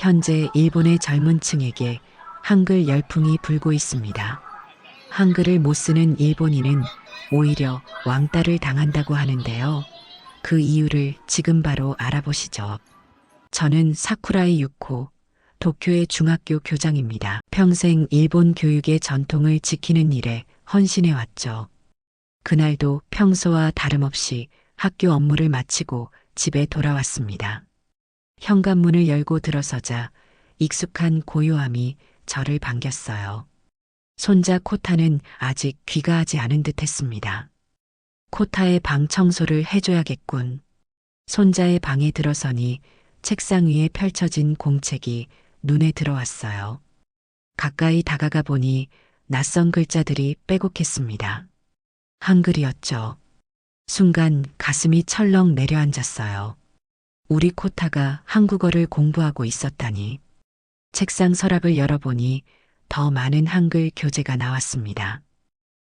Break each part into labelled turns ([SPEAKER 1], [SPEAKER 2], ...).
[SPEAKER 1] 현재 일본의 젊은 층에게 한글 열풍이 불고 있습니다. 한글을 못 쓰는 일본인은 오히려 왕따를 당한다고 하는데요. 그 이유를 지금 바로 알아보시죠. 저는 사쿠라이 유코, 도쿄의 중학교 교장입니다. 평생 일본 교육의 전통을 지키는 일에 헌신해 왔죠. 그날도 평소와 다름없이 학교 업무를 마치고 집에 돌아왔습니다. 현관문을 열고 들어서자 익숙한 고요함이 저를 반겼어요. 손자 코타는 아직 귀가하지 않은 듯 했습니다. 코타의 방 청소를 해줘야겠군. 손자의 방에 들어서니 책상 위에 펼쳐진 공책이 눈에 들어왔어요. 가까이 다가가 보니 낯선 글자들이 빼곡했습니다. 한글이었죠. 순간 가슴이 철렁 내려앉았어요. 우리 코타가 한국어를 공부하고 있었다니. 책상 서랍을 열어보니 더 많은 한글 교재가 나왔습니다.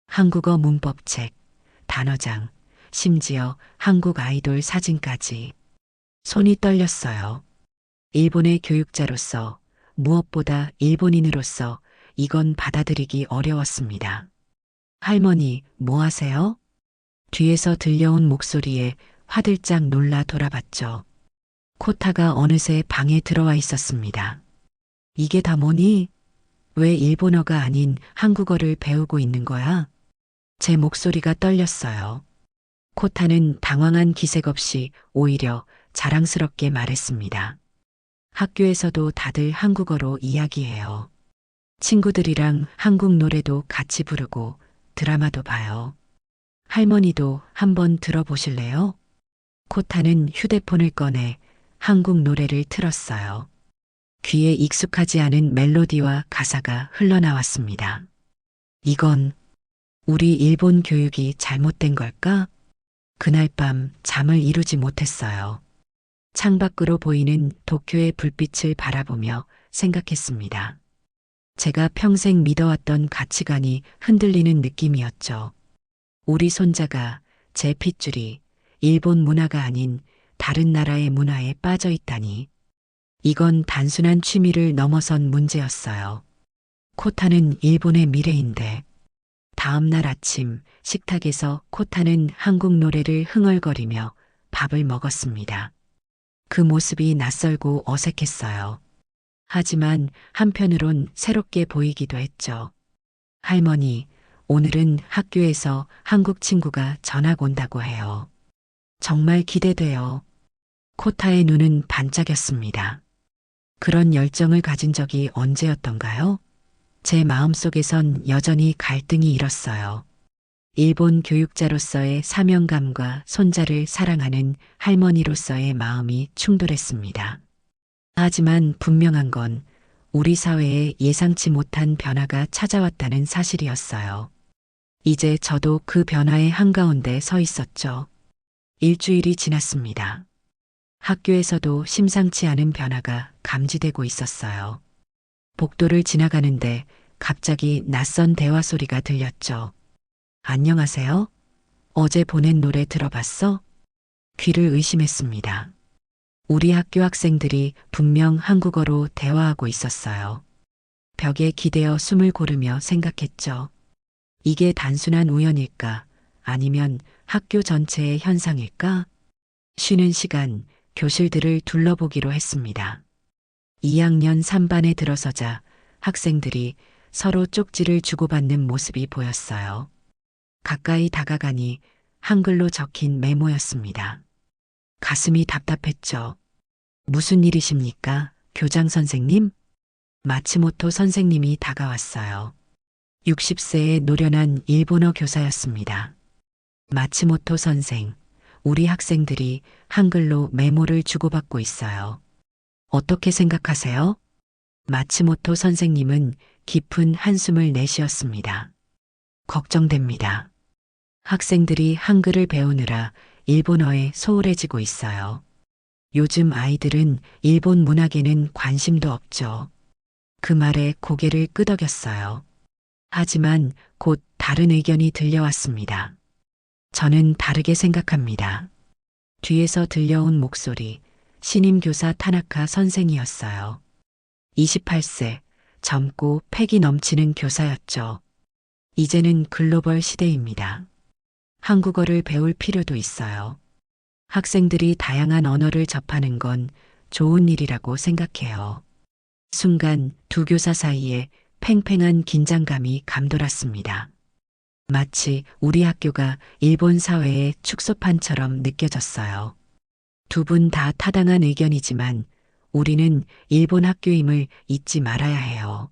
[SPEAKER 1] 한국어 문법책, 단어장, 심지어 한국 아이돌 사진까지. 손이 떨렸어요. 일본의 교육자로서, 무엇보다 일본인으로서 이건 받아들이기 어려웠습니다. 할머니, 뭐 하세요? 뒤에서 들려온 목소리에 화들짝 놀라 돌아봤죠. 코타가 어느새 방에 들어와 있었습니다. 이게 다 뭐니? 왜 일본어가 아닌 한국어를 배우고 있는 거야? 제 목소리가 떨렸어요. 코타는 당황한 기색 없이 오히려 자랑스럽게 말했습니다. 학교에서도 다들 한국어로 이야기해요. 친구들이랑 한국 노래도 같이 부르고 드라마도 봐요. 할머니도 한번 들어보실래요? 코타는 휴대폰을 꺼내 한국 노래를 틀었어요. 귀에 익숙하지 않은 멜로디와 가사가 흘러나왔습니다. 이건 우리 일본 교육이 잘못된 걸까? 그날 밤 잠을 이루지 못했어요. 창밖으로 보이는 도쿄의 불빛을 바라보며 생각했습니다. 제가 평생 믿어왔던 가치관이 흔들리는 느낌이었죠. 우리 손자가 제 핏줄이 일본 문화가 아닌 다른 나라의 문화에 빠져 있다니. 이건 단순한 취미를 넘어선 문제였어요. 코타는 일본의 미래인데. 다음 날 아침 식탁에서 코타는 한국 노래를 흥얼거리며 밥을 먹었습니다. 그 모습이 낯설고 어색했어요. 하지만 한편으론 새롭게 보이기도 했죠. 할머니, 오늘은 학교에서 한국 친구가 전학 온다고 해요. 정말 기대돼요. 코타의 눈은 반짝였습니다. 그런 열정을 가진 적이 언제였던가요? 제 마음속에선 여전히 갈등이 일었어요. 일본 교육자로서의 사명감과 손자를 사랑하는 할머니로서의 마음이 충돌했습니다. 하지만 분명한 건 우리 사회에 예상치 못한 변화가 찾아왔다는 사실이었어요. 이제 저도 그 변화의 한가운데 서 있었죠. 일주일이 지났습니다. 학교에서도 심상치 않은 변화가 감지되고 있었어요. 복도를 지나가는데 갑자기 낯선 대화 소리가 들렸죠. 안녕하세요? 어제 보낸 노래 들어봤어? 귀를 의심했습니다. 우리 학교 학생들이 분명 한국어로 대화하고 있었어요. 벽에 기대어 숨을 고르며 생각했죠. 이게 단순한 우연일까? 아니면 학교 전체의 현상일까? 쉬는 시간 교실들을 둘러보기로 했습니다. 2학년 3반에 들어서자 학생들이 서로 쪽지를 주고받는 모습이 보였어요. 가까이 다가가니 한글로 적힌 메모였습니다. 가슴이 답답했죠. 무슨 일이십니까, 교장 선생님? 마츠모토 선생님이 다가왔어요. 60세의 노련한 일본어 교사였습니다. 마츠모토 선생, 우리 학생들이 한글로 메모를 주고받고 있어요. 어떻게 생각하세요? 마츠모토 선생님은 깊은 한숨을 내쉬었습니다. 걱정됩니다. 학생들이 한글을 배우느라 일본어에 소홀해지고 있어요. 요즘 아이들은 일본 문학에는 관심도 없죠. 그 말에 고개를 끄덕였어요. 하지만 곧 다른 의견이 들려왔습니다. 저는 다르게 생각합니다. 뒤에서 들려온 목소리, 신임 교사 타나카 선생이었어요. 28세, 젊고 패기 넘치는 교사였죠. 이제는 글로벌 시대입니다. 한국어를 배울 필요도 있어요. 학생들이 다양한 언어를 접하는 건 좋은 일이라고 생각해요. 순간 두 교사 사이에 팽팽한 긴장감이 감돌았습니다. 마치 우리 학교가 일본 사회의 축소판처럼 느껴졌어요. 두 분 다 타당한 의견이지만 우리는 일본 학교임을 잊지 말아야 해요.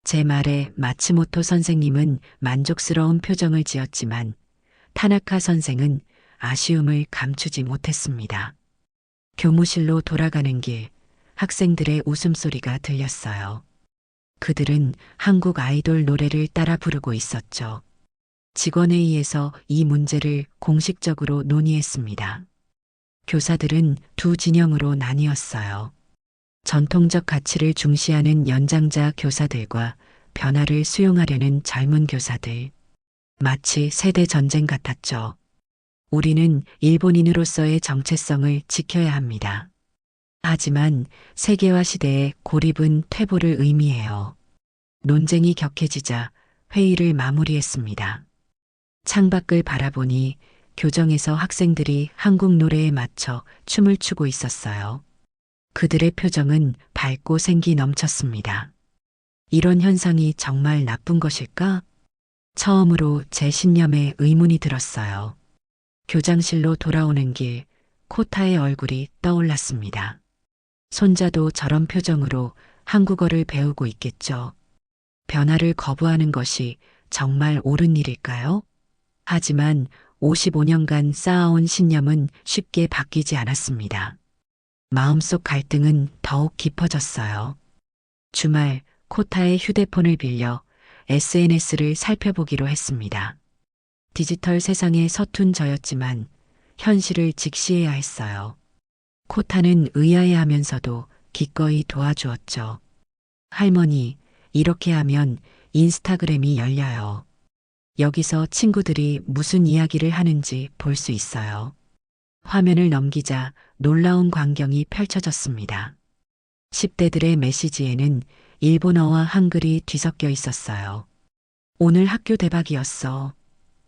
[SPEAKER 1] 제 말에 마츠모토 선생님은 만족스러운 표정을 지었지만 타나카 선생은 아쉬움을 감추지 못했습니다. 교무실로 돌아가는 길, 학생들의 웃음소리가 들렸어요. 그들은 한국 아이돌 노래를 따라 부르고 있었죠. 직원회의에서 이 문제를 공식적으로 논의했습니다. 교사들은 두 진영으로 나뉘었어요. 전통적 가치를 중시하는 연장자 교사들과 변화를 수용하려는 젊은 교사들. 마치 세대 전쟁 같았죠. 우리는 일본인으로서의 정체성을 지켜야 합니다. 하지만 세계화 시대의 고립은 퇴보를 의미해요. 논쟁이 격해지자 회의를 마무리했습니다. 창밖을 바라보니 교정에서 학생들이 한국 노래에 맞춰 춤을 추고 있었어요. 그들의 표정은 밝고 생기 넘쳤습니다. 이런 현상이 정말 나쁜 것일까? 처음으로 제 신념에 의문이 들었어요. 교장실로 돌아오는 길, 코타의 얼굴이 떠올랐습니다. 손자도 저런 표정으로 한국어를 배우고 있겠죠. 변화를 거부하는 것이 정말 옳은 일일까요? 하지만 55년간 쌓아온 신념은 쉽게 바뀌지 않았습니다. 마음속 갈등은 더욱 깊어졌어요. 주말 코타의 휴대폰을 빌려 SNS를 살펴보기로 했습니다. 디지털 세상에 서툰 저였지만 현실을 직시해야 했어요. 코타는 의아해하면서도 기꺼이 도와주었죠. 할머니, 이렇게 하면 인스타그램이 열려요. 여기서 친구들이 무슨 이야기를 하는지 볼 수 있어요. 화면을 넘기자 놀라운 광경이 펼쳐졌습니다. 10대들의 메시지에는 일본어와 한글이 뒤섞여 있었어요. 오늘 학교 대박이었어.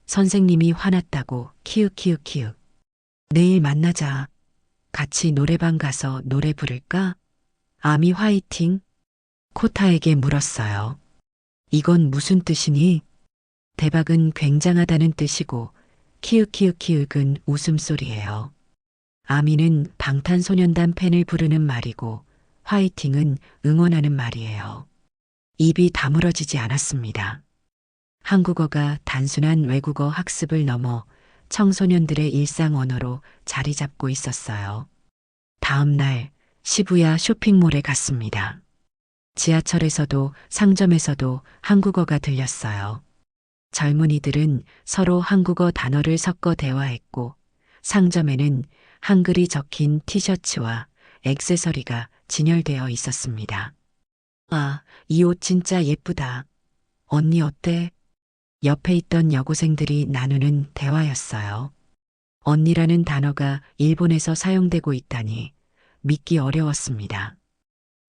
[SPEAKER 1] 선생님이 화났다고 키읔키읔키읔. 내일 만나자. 같이 노래방 가서 노래 부를까? 아미 화이팅? 코타에게 물었어요. 이건 무슨 뜻이니? 대박은 굉장하다는 뜻이고 키읔키읔키읔은 웃음소리예요. 아미는 방탄소년단 팬을 부르는 말이고 화이팅은 응원하는 말이에요. 입이 다물어지지 않았습니다. 한국어가 단순한 외국어 학습을 넘어 청소년들의 일상 언어로 자리 잡고 있었어요. 다음 날 시부야 쇼핑몰에 갔습니다. 지하철에서도 상점에서도 한국어가 들렸어요. 젊은이들은 서로 한국어 단어를 섞어 대화했고 상점에는 한글이 적힌 티셔츠와 액세서리가 진열되어 있었습니다. 아, 이 옷 진짜 예쁘다. 언니 어때? 옆에 있던 여고생들이 나누는 대화였어요. 언니라는 단어가 일본에서 사용되고 있다니 믿기 어려웠습니다.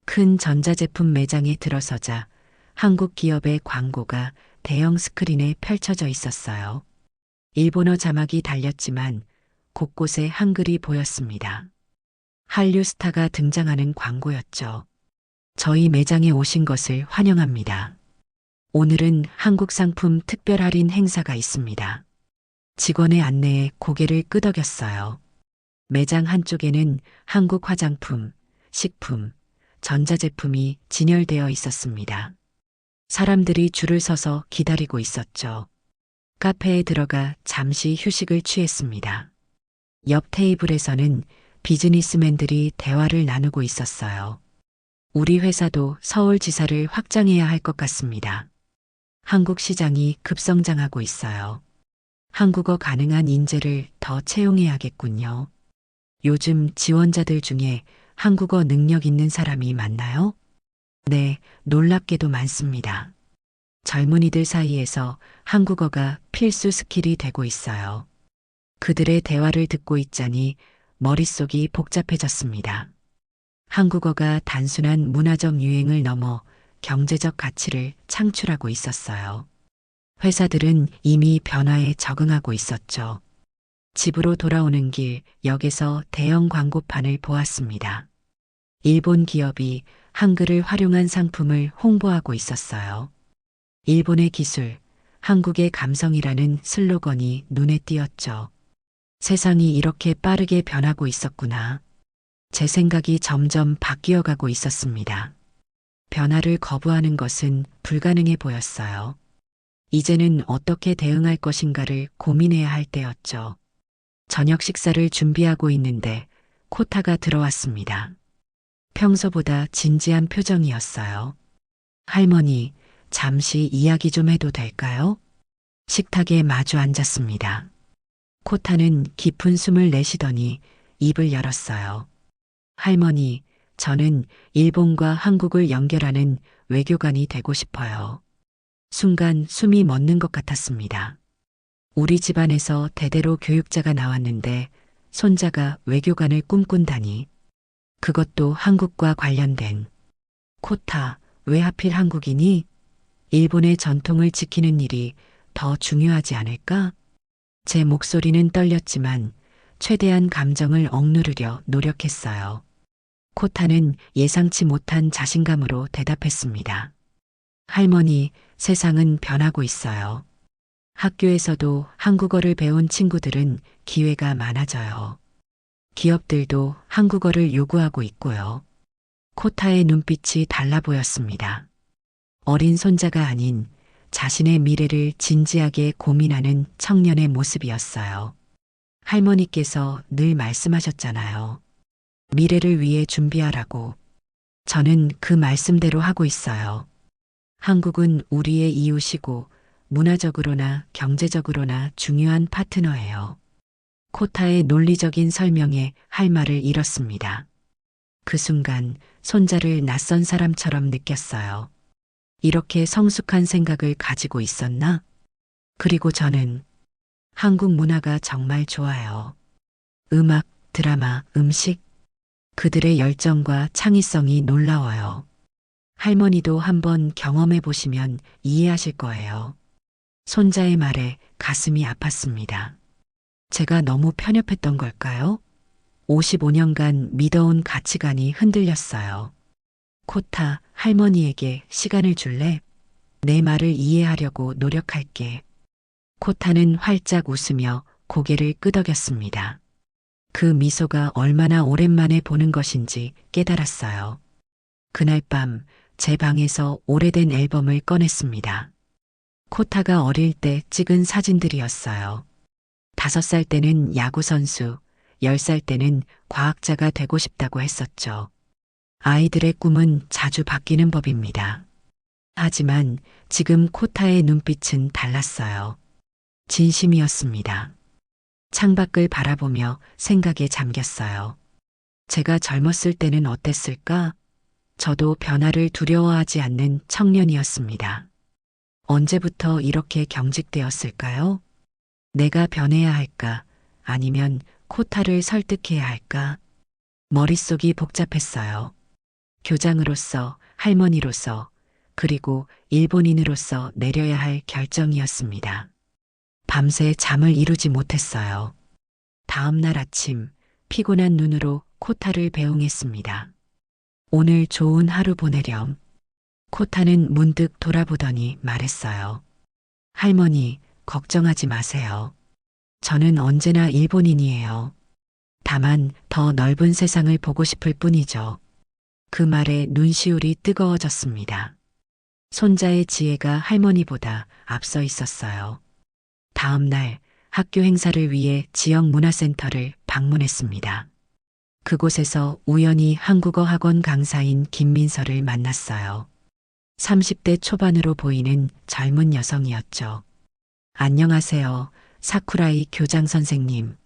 [SPEAKER 1] 큰 전자제품 매장에 들어서자 한국 기업의 광고가 대형 스크린에 펼쳐져 있었어요. 일본어 자막이 달렸지만 곳곳에 한글이 보였습니다. 한류 스타가 등장하는 광고였죠. 저희 매장에 오신 것을 환영합니다. 오늘은 한국 상품 특별 할인 행사가 있습니다. 직원의 안내에 고개를 끄덕였어요. 매장 한쪽에는 한국 화장품, 식품, 전자제품이 진열되어 있었습니다. 사람들이 줄을 서서 기다리고 있었죠. 카페에 들어가 잠시 휴식을 취했습니다. 옆 테이블에서는 비즈니스맨들이 대화를 나누고 있었어요. 우리 회사도 서울지사를 확장해야 할 것 같습니다. 한국 시장이 급성장하고 있어요. 한국어 가능한 인재를 더 채용해야겠군요. 요즘 지원자들 중에 한국어 능력 있는 사람이 많나요? 네, 놀랍게도 많습니다. 젊은이들 사이에서 한국어가 필수 스킬이 되고 있어요. 그들의 대화를 듣고 있자니 머릿속이 복잡해졌습니다. 한국어가 단순한 문화적 유행을 넘어 경제적 가치를 창출하고 있었어요. 회사들은 이미 변화에 적응하고 있었죠. 집으로 돌아오는 길 역에서 대형 광고판을 보았습니다. 일본 기업이 한글을 활용한 상품을 홍보하고 있었어요. 일본의 기술, 한국의 감성이라는 슬로건이 눈에 띄었죠. 세상이 이렇게 빠르게 변하고 있었구나. 제 생각이 점점 바뀌어가고 있었습니다. 변화를 거부하는 것은 불가능해 보였어요. 이제는 어떻게 대응할 것인가를 고민해야 할 때였죠. 저녁 식사를 준비하고 있는데 코타가 들어왔습니다. 평소보다 진지한 표정이었어요. 할머니, 잠시 이야기 좀 해도 될까요? 식탁에 마주 앉았습니다. 코타는 깊은 숨을 내쉬더니 입을 열었어요. 할머니, 저는 일본과 한국을 연결하는 외교관이 되고 싶어요. 순간 숨이 멎는 것 같았습니다. 우리 집안에서 대대로 교육자가 나왔는데 손자가 외교관을 꿈꾼다니. 그것도 한국과 관련된. 코타, 왜 하필 한국이니? 일본의 전통을 지키는 일이 더 중요하지 않을까? 제 목소리는 떨렸지만 최대한 감정을 억누르려 노력했어요. 코타는 예상치 못한 자신감으로 대답했습니다. 할머니, 세상은 변하고 있어요. 학교에서도 한국어를 배운 친구들은 기회가 많아져요. 기업들도 한국어를 요구하고 있고요. 코타의 눈빛이 달라 보였습니다. 어린 손자가 아닌 자신의 미래를 진지하게 고민하는 청년의 모습이었어요. 할머니께서 늘 말씀하셨잖아요. 미래를 위해 준비하라고. 저는 그 말씀대로 하고 있어요. 한국은 우리의 이웃이고 문화적으로나 경제적으로나 중요한 파트너예요. 코타의 논리적인 설명에 할 말을 잃었습니다. 그 순간 손자를 낯선 사람처럼 느꼈어요. 이렇게 성숙한 생각을 가지고 있었나? 그리고 저는 한국 문화가 정말 좋아요. 음악, 드라마, 음식. 그들의 열정과 창의성이 놀라워요. 할머니도 한번 경험해 보시면 이해하실 거예요. 손자의 말에 가슴이 아팠습니다. 제가 너무 편협했던 걸까요? 55년간 믿어온 가치관이 흔들렸어요. 코타, 할머니에게 시간을 줄래? 내 말을 이해하려고 노력할게. 코타는 활짝 웃으며 고개를 끄덕였습니다. 그 미소가 얼마나 오랜만에 보는 것인지 깨달았어요. 그날 밤 제 방에서 오래된 앨범을 꺼냈습니다. 코타가 어릴 때 찍은 사진들이었어요. 5살 때는 야구선수, 10살 때는 과학자가 되고 싶다고 했었죠. 아이들의 꿈은 자주 바뀌는 법입니다. 하지만 지금 코타의 눈빛은 달랐어요. 진심이었습니다. 창밖을 바라보며 생각에 잠겼어요. 제가 젊었을 때는 어땠을까? 저도 변화를 두려워하지 않는 청년이었습니다. 언제부터 이렇게 경직되었을까요? 내가 변해야 할까? 아니면 코타를 설득해야 할까? 머릿속이 복잡했어요. 교장으로서, 할머니로서, 그리고 일본인으로서 내려야 할 결정이었습니다. 밤새 잠을 이루지 못했어요. 다음 날 아침, 피곤한 눈으로 코타를 배웅했습니다. 오늘 좋은 하루 보내렴. 코타는 문득 돌아보더니 말했어요. 할머니, 걱정하지 마세요. 저는 언제나 일본인이에요. 다만 더 넓은 세상을 보고 싶을 뿐이죠. 그 말에 눈시울이 뜨거워졌습니다. 손자의 지혜가 할머니보다 앞서 있었어요. 다음 날 학교 행사를 위해 지역 문화센터를 방문했습니다. 그곳에서 우연히 한국어 학원 강사인 김민서를 만났어요. 30대 초반으로 보이는 젊은 여성이었죠. 안녕하세요, 사쿠라이 교장 선생님.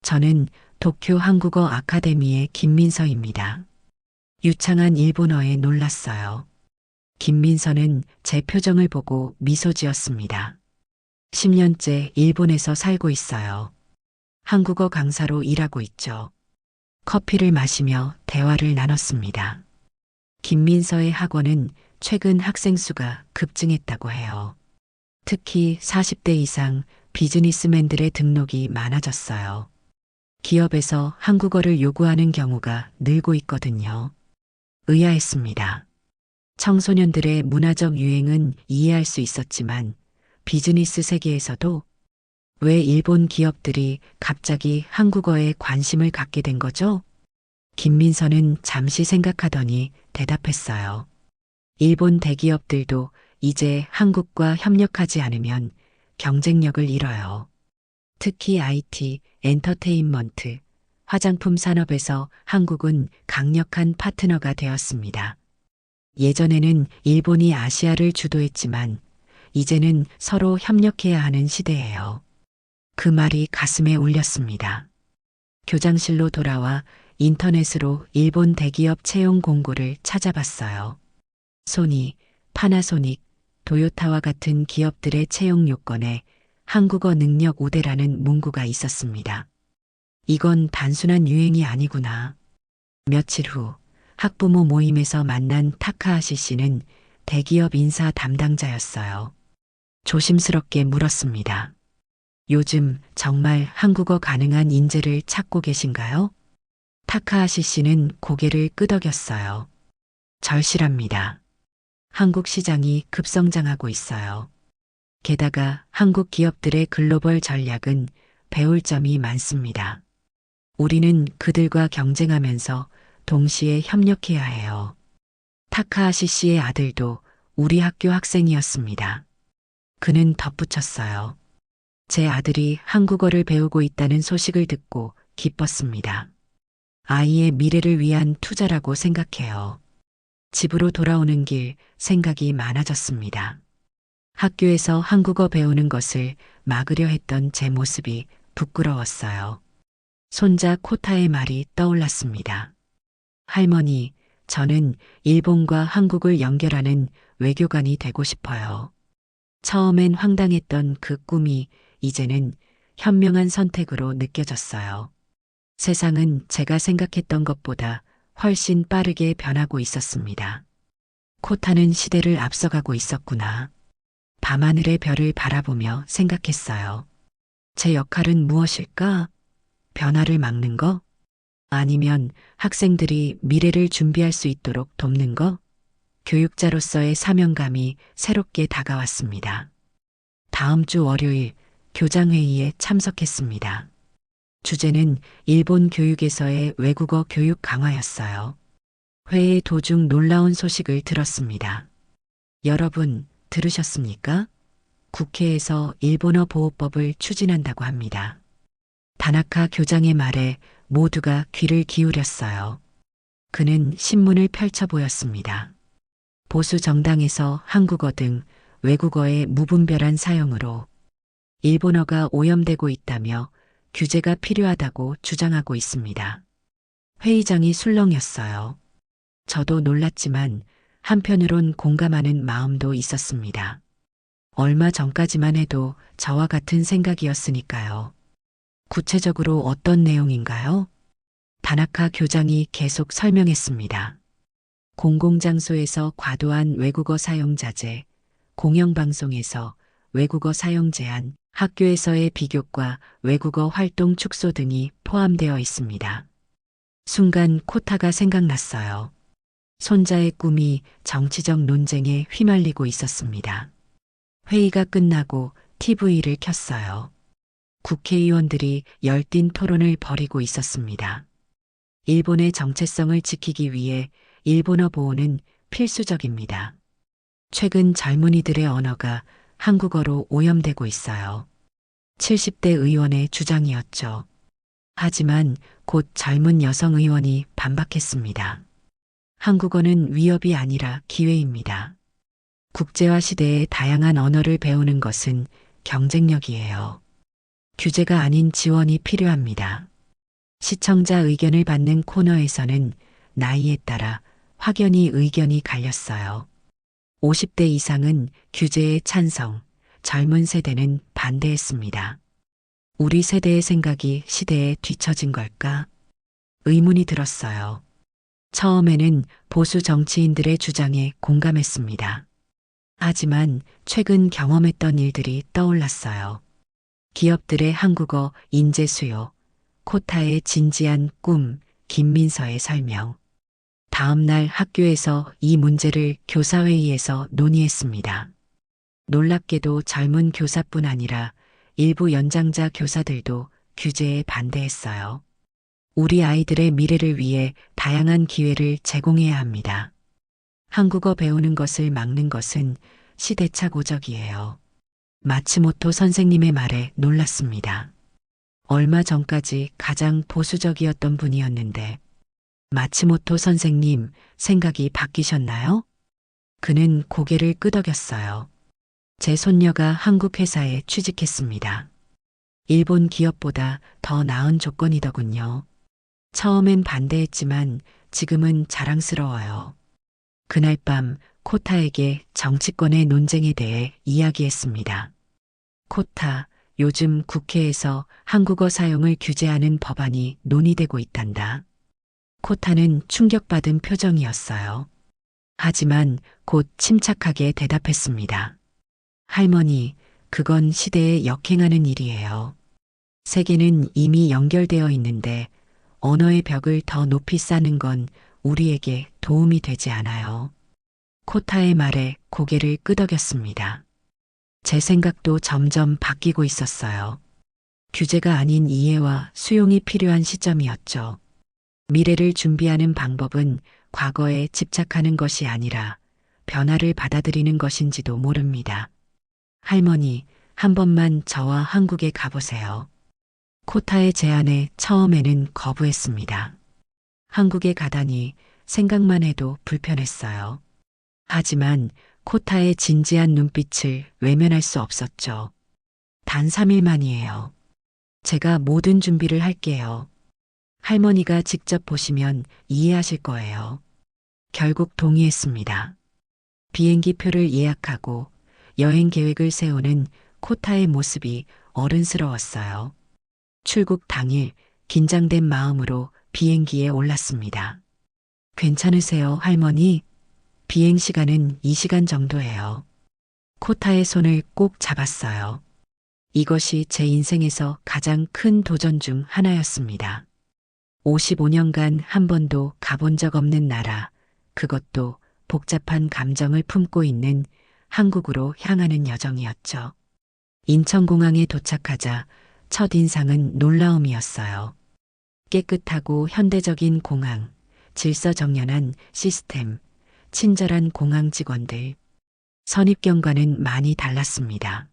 [SPEAKER 1] 저는 도쿄 한국어 아카데미의 김민서입니다. 유창한 일본어에 놀랐어요. 김민서는 제 표정을 보고 미소 지었습니다. 10년째 일본에서 살고 있어요. 한국어 강사로 일하고 있죠. 커피를 마시며 대화를 나눴습니다. 김민서의 학원은 최근 학생 수가 급증했다고 해요. 특히 40대 이상 비즈니스맨들의 등록이 많아졌어요. 기업에서 한국어를 요구하는 경우가 늘고 있거든요. 의아했습니다. 청소년들의 문화적 유행은 이해할 수 있었지만 비즈니스 세계에서도 왜 일본 기업들이 갑자기 한국어에 관심을 갖게 된 거죠? 김민서는 잠시 생각하더니 대답했어요. 일본 대기업들도 이제 한국과 협력하지 않으면 경쟁력을 잃어요. 특히 IT, 엔터테인먼트, 화장품 산업에서 한국은 강력한 파트너가 되었습니다. 예전에는 일본이 아시아를 주도했지만 이제는 서로 협력해야 하는 시대예요. 그 말이 가슴에 울렸습니다. 교장실로 돌아와 인터넷으로 일본 대기업 채용 공고를 찾아봤어요. 소니, 파나소닉, 도요타와 같은 기업들의 채용 요건에 한국어 능력 우대라는 문구가 있었습니다. 이건 단순한 유행이 아니구나. 며칠 후 학부모 모임에서 만난 타카하시 씨는 대기업 인사 담당자였어요. 조심스럽게 물었습니다. 요즘 정말 한국어 가능한 인재를 찾고 계신가요? 타카하시 씨는 고개를 끄덕였어요. 절실합니다. 한국 시장이 급성장하고 있어요. 게다가 한국 기업들의 글로벌 전략은 배울 점이 많습니다. 우리는 그들과 경쟁하면서 동시에 협력해야 해요. 타카하시 씨의 아들도 우리 학교 학생이었습니다. 그는 덧붙였어요. 제 아들이 한국어를 배우고 있다는 소식을 듣고 기뻤습니다. 아이의 미래를 위한 투자라고 생각해요. 집으로 돌아오는 길 생각이 많아졌습니다. 학교에서 한국어 배우는 것을 막으려 했던 제 모습이 부끄러웠어요. 손자 코타의 말이 떠올랐습니다. 할머니, 저는 일본과 한국을 연결하는 외교관이 되고 싶어요. 처음엔 황당했던 그 꿈이 이제는 현명한 선택으로 느껴졌어요. 세상은 제가 생각했던 것보다 훨씬 빠르게 변하고 있었습니다. 코타는 시대를 앞서가고 있었구나. 밤하늘의 별을 바라보며 생각했어요. 제 역할은 무엇일까? 변화를 막는 거? 아니면 학생들이 미래를 준비할 수 있도록 돕는 거? 교육자로서의 사명감이 새롭게 다가왔습니다. 다음 주 월요일 교장회의에 참석했습니다. 주제는 일본 교육에서의 외국어 교육 강화였어요. 회의 도중 놀라운 소식을 들었습니다. 여러분, 들으셨습니까? 국회에서 일본어 보호법을 추진한다고 합니다. 다나카 교장의 말에 모두가 귀를 기울였어요. 그는 신문을 펼쳐 보였습니다. 보수 정당에서 한국어 등 외국어의 무분별한 사용으로 일본어가 오염되고 있다며 규제가 필요하다고 주장하고 있습니다. 회의장이 술렁였어요. 저도 놀랐지만 한편으론 공감하는 마음도 있었습니다. 얼마 전까지만 해도 저와 같은 생각이었으니까요. 구체적으로 어떤 내용인가요? 다나카 교장이 계속 설명했습니다. 공공장소에서 과도한 외국어 사용 자제, 공영방송에서 외국어 사용 제한, 학교에서의 비교과 외국어 활동 축소 등이 포함되어 있습니다. 순간 코타가 생각났어요. 손자의 꿈이 정치적 논쟁에 휘말리고 있었습니다. 회의가 끝나고 TV를 켰어요. 국회의원들이 열띤 토론을 벌이고 있었습니다. 일본의 정체성을 지키기 위해 일본어 보호는 필수적입니다. 최근 젊은이들의 언어가 한국어로 오염되고 있어요. 70대 의원의 주장이었죠. 하지만 곧 젊은 여성 의원이 반박했습니다. 한국어는 위협이 아니라 기회입니다. 국제화 시대의 다양한 언어를 배우는 것은 경쟁력이에요. 규제가 아닌 지원이 필요합니다. 시청자 의견을 받는 코너에서는 나이에 따라 확연히 의견이 갈렸어요. 50대 이상은 규제에 찬성, 젊은 세대는 반대했습니다. 우리 세대의 생각이 시대에 뒤처진 걸까? 의문이 들었어요. 처음에는 보수 정치인들의 주장에 공감했습니다. 하지만 최근 경험했던 일들이 떠올랐어요. 기업들의 한국어 인재 수요, 코타의 진지한 꿈, 김민서의 설명. 다음 날 학교에서 이 문제를 교사회의에서 논의했습니다. 놀랍게도 젊은 교사뿐 아니라 일부 연장자 교사들도 규제에 반대했어요. 우리 아이들의 미래를 위해 다양한 기회를 제공해야 합니다. 한국어 배우는 것을 막는 것은 시대착오적이에요. 마츠모토 선생님의 말에 놀랐습니다. 얼마 전까지 가장 보수적이었던 분이었는데 마츠모토 선생님 생각이 바뀌셨나요? 그는 고개를 끄덕였어요. 제 손녀가 한국 회사에 취직했습니다. 일본 기업보다 더 나은 조건이더군요. 처음엔 반대했지만 지금은 자랑스러워요. 그날 밤 코타에게 정치권의 논쟁에 대해 이야기했습니다. 코타, 요즘 국회에서 한국어 사용을 규제하는 법안이 논의되고 있단다. 코타는 충격받은 표정이었어요. 하지만 곧 침착하게 대답했습니다. 할머니, 그건 시대에 역행하는 일이에요. 세계는 이미 연결되어 있는데 언어의 벽을 더 높이 쌓는 건 우리에게 도움이 되지 않아요. 코타의 말에 고개를 끄덕였습니다. 제 생각도 점점 바뀌고 있었어요. 규제가 아닌 이해와 수용이 필요한 시점이었죠. 미래를 준비하는 방법은 과거에 집착하는 것이 아니라 변화를 받아들이는 것인지도 모릅니다. 할머니, 한 번만 저와 한국에 가보세요. 코타의 제안에 처음에는 거부했습니다. 한국에 가다니 생각만 해도 불편했어요. 하지만 코타의 진지한 눈빛을 외면할 수 없었죠. 단 3일만이에요. 제가 모든 준비를 할게요. 할머니가 직접 보시면 이해하실 거예요. 결국 동의했습니다. 비행기 표를 예약하고 여행 계획을 세우는 코타의 모습이 어른스러웠어요. 출국 당일 긴장된 마음으로 비행기에 올랐습니다. 괜찮으세요, 할머니? 비행 시간은 2시간 정도예요. 코타의 손을 꼭 잡았어요. 이것이 제 인생에서 가장 큰 도전 중 하나였습니다. 55년간 한 번도 가본 적 없는 나라, 그것도 복잡한 감정을 품고 있는 한국으로 향하는 여정이었죠. 인천공항에 도착하자 첫인상은 놀라움이었어요. 깨끗하고 현대적인 공항, 질서정연한 시스템, 친절한 공항 직원들. 선입견과는 많이 달랐습니다.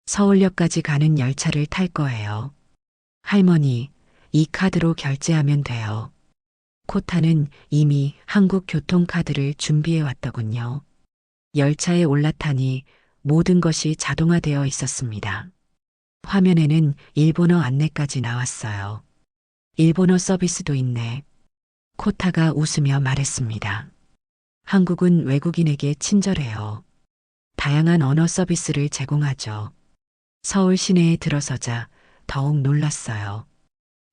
[SPEAKER 1] 서울역까지 가는 열차를 탈 거예요. 할머니, 이 카드로 결제하면 돼요. 코타는 이미 한국 교통카드를 준비해 왔더군요. 열차에 올라타니 모든 것이 자동화되어 있었습니다. 화면에는 일본어 안내까지 나왔어요. 일본어 서비스도 있네. 코타가 웃으며 말했습니다. 한국은 외국인에게 친절해요. 다양한 언어 서비스를 제공하죠. 서울 시내에 들어서자 더욱 놀랐어요.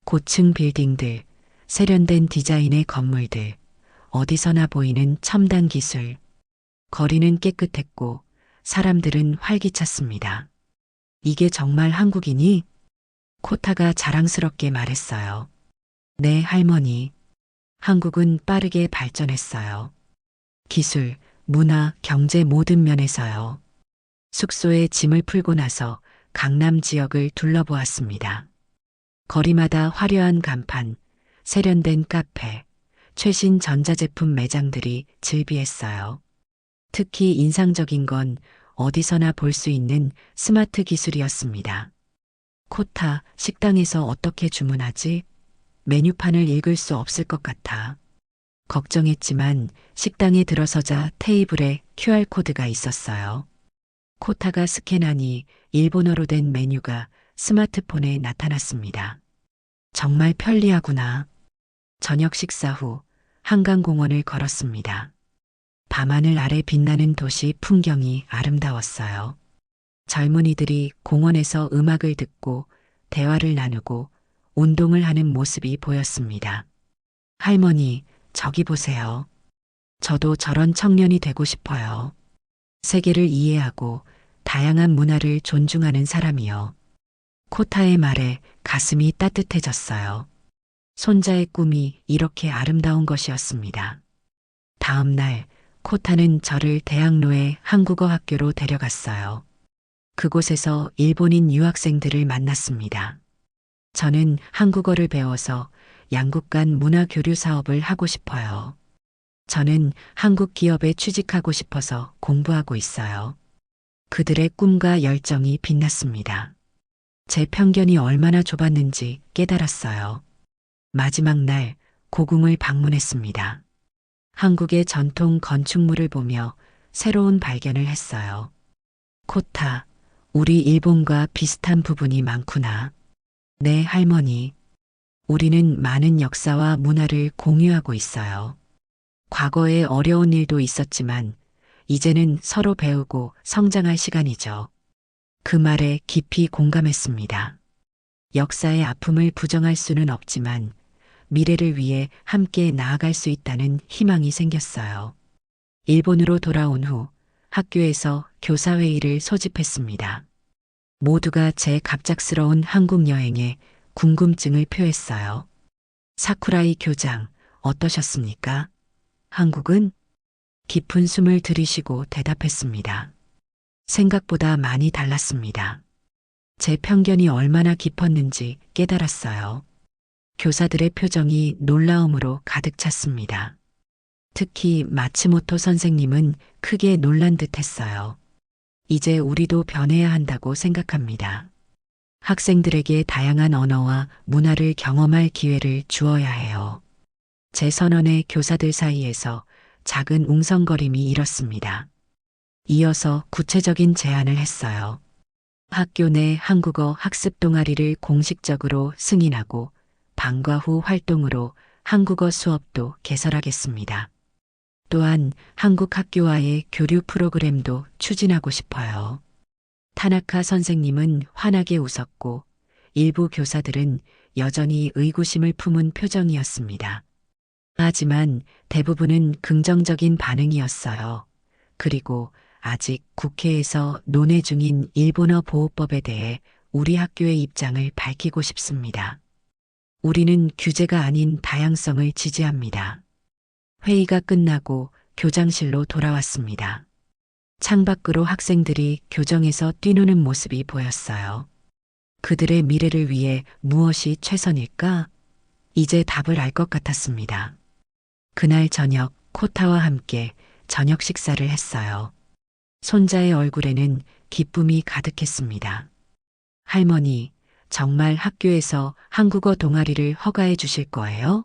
[SPEAKER 1] 고층 빌딩들, 세련된 디자인의 건물들, 어디서나 보이는 첨단 기술. 거리는 깨끗했고 사람들은 활기찼습니다. 이게 정말 한국이니? 코타가 자랑스럽게 말했어요. 네, 할머니. 한국은 빠르게 발전했어요. 기술, 문화, 경제 모든 면에서요. 숙소에 짐을 풀고 나서 강남 지역을 둘러보았습니다. 거리마다 화려한 간판, 세련된 카페, 최신 전자제품 매장들이 즐비했어요. 특히 인상적인 건 어디서나 볼 수 있는 스마트 기술이었습니다. 코타, 식당에서 어떻게 주문하지? 메뉴판을 읽을 수 없을 것 같아. 걱정했지만 식당에 들어서자 테이블에 QR코드가 있었어요. 코타가 스캔하니 일본어로 된 메뉴가 스마트폰에 나타났습니다. 정말 편리하구나. 저녁 식사 후 한강공원을 걸었습니다. 밤하늘 아래 빛나는 도시 풍경이 아름다웠어요. 젊은이들이 공원에서 음악을 듣고 대화를 나누고 운동을 하는 모습이 보였습니다. 할머니, 저기 보세요. 저도 저런 청년이 되고 싶어요. 세계를 이해하고 다양한 문화를 존중하는 사람이요. 코타의 말에 가슴이 따뜻해졌어요. 손자의 꿈이 이렇게 아름다운 것이었습니다. 다음 날, 코타는 저를 대학로의 한국어 학교로 데려갔어요. 그곳에서 일본인 유학생들을 만났습니다. 저는 한국어를 배워서 양국 간 문화 교류 사업을 하고 싶어요. 저는 한국 기업에 취직하고 싶어서 공부하고 있어요. 그들의 꿈과 열정이 빛났습니다. 제 편견이 얼마나 좁았는지 깨달았어요. 마지막 날 고궁을 방문했습니다. 한국의 전통 건축물을 보며 새로운 발견을 했어요. 코타, 우리 일본과 비슷한 부분이 많구나. 네, 할머니. 우리는 많은 역사와 문화를 공유하고 있어요. 과거에 어려운 일도 있었지만 이제는 서로 배우고 성장할 시간이죠. 그 말에 깊이 공감했습니다. 역사의 아픔을 부정할 수는 없지만 미래를 위해 함께 나아갈 수 있다는 희망이 생겼어요. 일본으로 돌아온 후 학교에서 교사회의를 소집했습니다. 모두가 제 갑작스러운 한국 여행에 궁금증을 표했어요. 사쿠라이 교장, 어떠셨습니까? 한국은? 깊은 숨을 들이쉬고 대답했습니다. 생각보다 많이 달랐습니다. 제 편견이 얼마나 깊었는지 깨달았어요. 교사들의 표정이 놀라움으로 가득 찼습니다. 특히 마츠모토 선생님은 크게 놀란 듯 했어요. 이제 우리도 변해야 한다고 생각합니다. 학생들에게 다양한 언어와 문화를 경험할 기회를 주어야 해요. 제 선언에 교사들 사이에서 작은 웅성거림이 일었습니다. 이어서 구체적인 제안을 했어요. 학교 내 한국어 학습 동아리를 공식적으로 승인하고 방과 후 활동으로 한국어 수업도 개설하겠습니다. 또한 한국 학교와의 교류 프로그램도 추진하고 싶어요. 타나카 선생님은 환하게 웃었고 일부 교사들은 여전히 의구심을 품은 표정이었습니다. 하지만 대부분은 긍정적인 반응이었어요. 그리고 아직 국회에서 논의 중인 일본어 보호법에 대해 우리 학교의 입장을 밝히고 싶습니다. 우리는 규제가 아닌 다양성을 지지합니다. 회의가 끝나고 교장실로 돌아왔습니다. 창밖으로 학생들이 교정에서 뛰노는 모습이 보였어요. 그들의 미래를 위해 무엇이 최선일까? 이제 답을 알 것 같았습니다. 그날 저녁 코타와 함께 저녁 식사를 했어요. 손자의 얼굴에는 기쁨이 가득했습니다. 할머니, 정말 학교에서 한국어 동아리를 허가해 주실 거예요?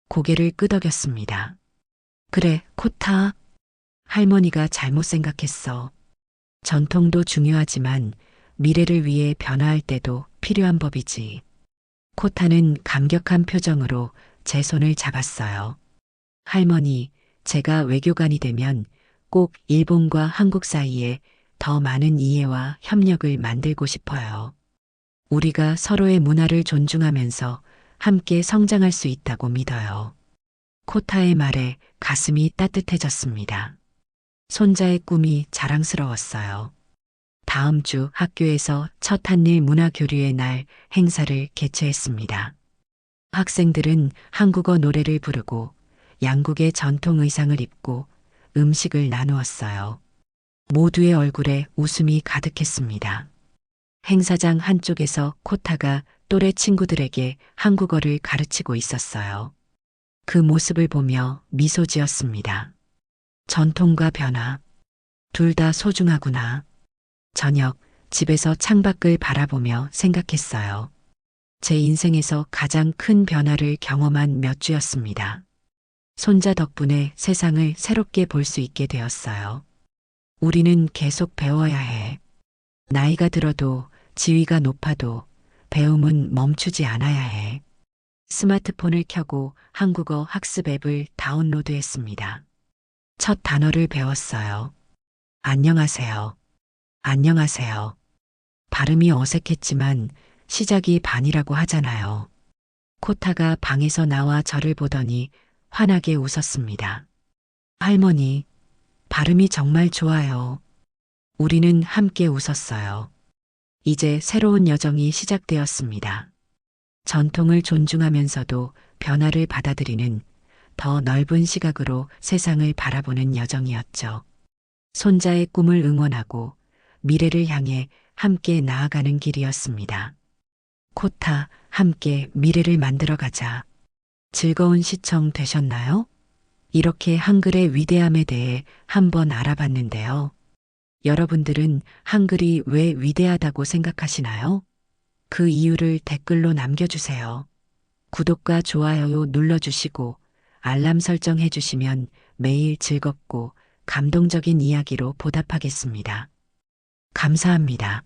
[SPEAKER 1] 고개를 끄덕였습니다. 그래, 코타. 할머니가 잘못 생각했어. 전통도 중요하지만 미래를 위해 변화할 때도 필요한 법이지. 코타는 감격한 표정으로 제 손을 잡았어요. 할머니, 제가 외교관이 되면 꼭 일본과 한국 사이에 더 많은 이해와 협력을 만들고 싶어요. 우리가 서로의 문화를 존중하면서 함께 성장할 수 있다고 믿어요. 코타의 말에 가슴이 따뜻해졌습니다. 손자의 꿈이 자랑스러웠어요. 다음 주 학교에서 첫 한일 문화교류의 날 행사를 개최했습니다. 학생들은 한국어 노래를 부르고 양국의 전통 의상을 입고 음식을 나누었어요. 모두의 얼굴에 웃음이 가득했습니다. 행사장 한쪽에서 코타가 또래 친구들에게 한국어를 가르치고 있었어요. 그 모습을 보며 미소 지었습니다. 전통과 변화, 둘 다 소중하구나. 저녁, 집에서 창밖을 바라보며 생각했어요. 제 인생에서 가장 큰 변화를 경험한 몇 주였습니다. 손자 덕분에 세상을 새롭게 볼 수 있게 되었어요. 우리는 계속 배워야 해. 나이가 들어도 지위가 높아도 배움은 멈추지 않아야 해. 스마트폰을 켜고 한국어 학습 앱을 다운로드했습니다. 첫 단어를 배웠어요. 안녕하세요. 안녕하세요. 발음이 어색했지만 시작이 반이라고 하잖아요. 코타가 방에서 나와 저를 보더니 환하게 웃었습니다. 할머니, 발음이 정말 좋아요. 우리는 함께 웃었어요. 이제 새로운 여정이 시작되었습니다. 전통을 존중하면서도 변화를 받아들이는 더 넓은 시각으로 세상을 바라보는 여정이었죠. 손자의 꿈을 응원하고 미래를 향해 함께 나아가는 길이었습니다. 코타, 함께 미래를 만들어 가자. 즐거운 시청 되셨나요? 이렇게 한글의 위대함에 대해 한번 알아봤는데요. 여러분들은 한글이 왜 위대하다고 생각하시나요? 그 이유를 댓글로 남겨주세요. 구독과 좋아요 눌러주시고 알람 설정해 주시면 매일 즐겁고 감동적인 이야기로 보답하겠습니다. 감사합니다.